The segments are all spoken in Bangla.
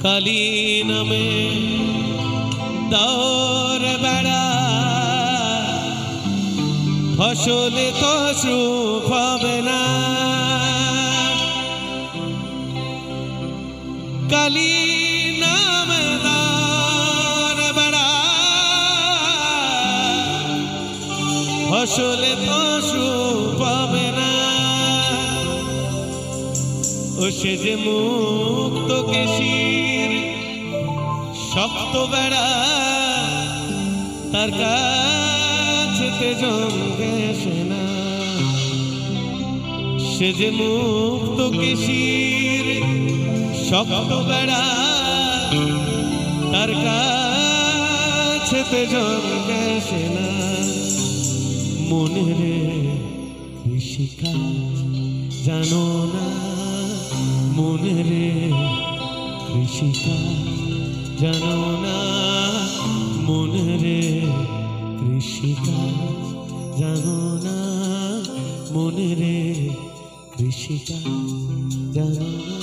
কালী নামে দৌর বেড়া ফসলে তো সুখ হবে না। কালী নামে দৌর বেড়া ফসলে তো সুখ হবে না। ও সে যে মুক্ত কেশির শক্ত বেড়া তার কাছেতে জমকে আসে না। সে যে মুক্ত কেশির শক্ত বেড়া তার কাছেতে জমকে আসে না। মনে রে কৃষিকাজ জানো না, মনে রে কৃষিকাজ জানো না, মনে রে কৃষিকাজ জানো না, মনে রে কৃষিকাজ জানো না।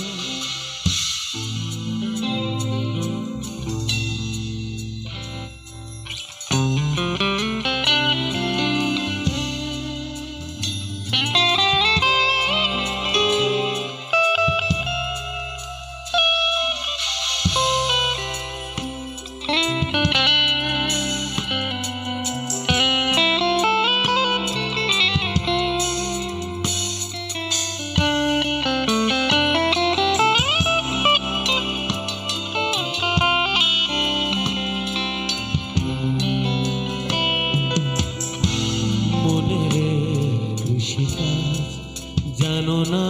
জানো না,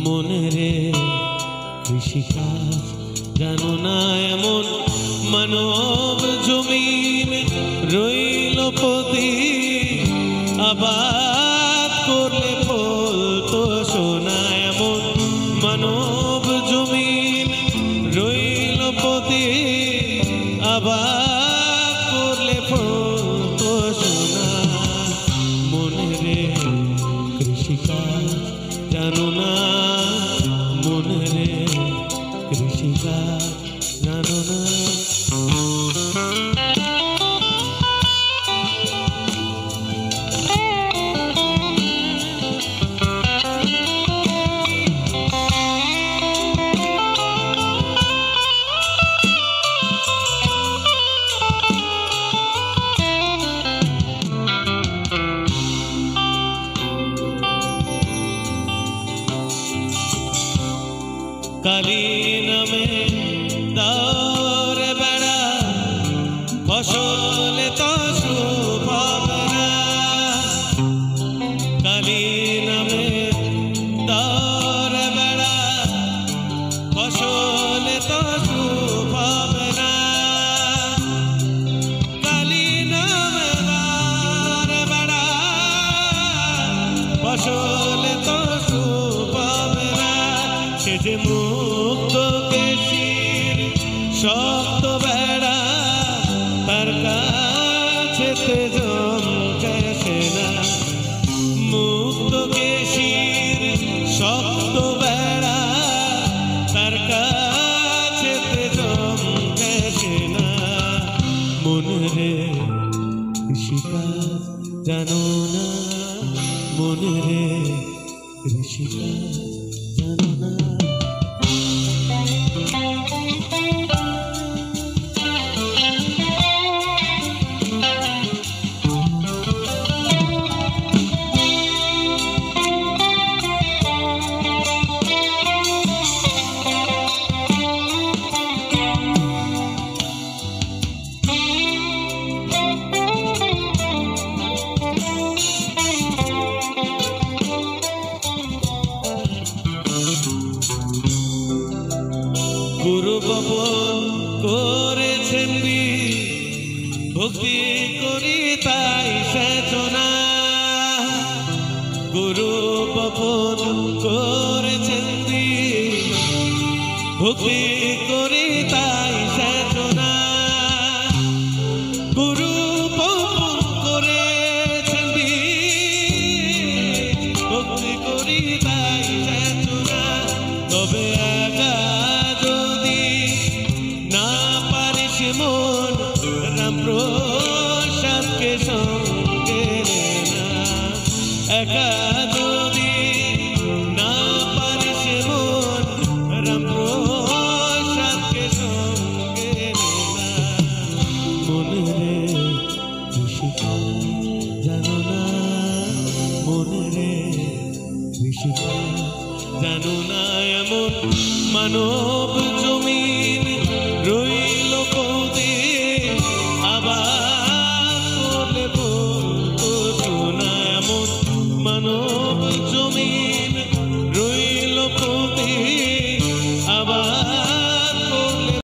মনে রে কৃষিকাজ জানো না। এমন মানব জমিন রইল পতি, আবাদ করলে ফল তো সোনা। এমন মানব জমিন রইল পতি, আবাদ করলে ফল তো সোনা। মনে রে কৃষিকাজ জানো না, মনে রে কৃষিকাজ জানো না। কালী নামে দৌর বেড়া ফসলে তো সুখ হবে না। কালী নামে দৌর বেড়া ফসলে তো সুখ হবে না। কালী নামে দৌর বেড়া ফসলে তো সুখ হবে না। সে যে মুক্ত কেশির শক্ত বেড়া তার কাছেতে জমকে আসে না। মুক্ত কেশির শক্ত বেড়া তার কাছেতে জমকে আসে না। মনে রে কৃষিকাজ জানো না, মনে রে কৃষিকাজ জানো না। গুরু বপন করেছেন ভক্তি করি তাই সেচনা। গুরু বপন করেছেন ভক্তি করি তাই সেচনা। গুরু বপন করেছেন ভক্তি করি তাই সেচনা। তবে আগা একা যদি না পারিস মন রামপ্রসাদকে সঙ্গে নে না। মনে রে ঋষিকা জানো না, মনে রে ঋষিকা জানো না, এমন মানব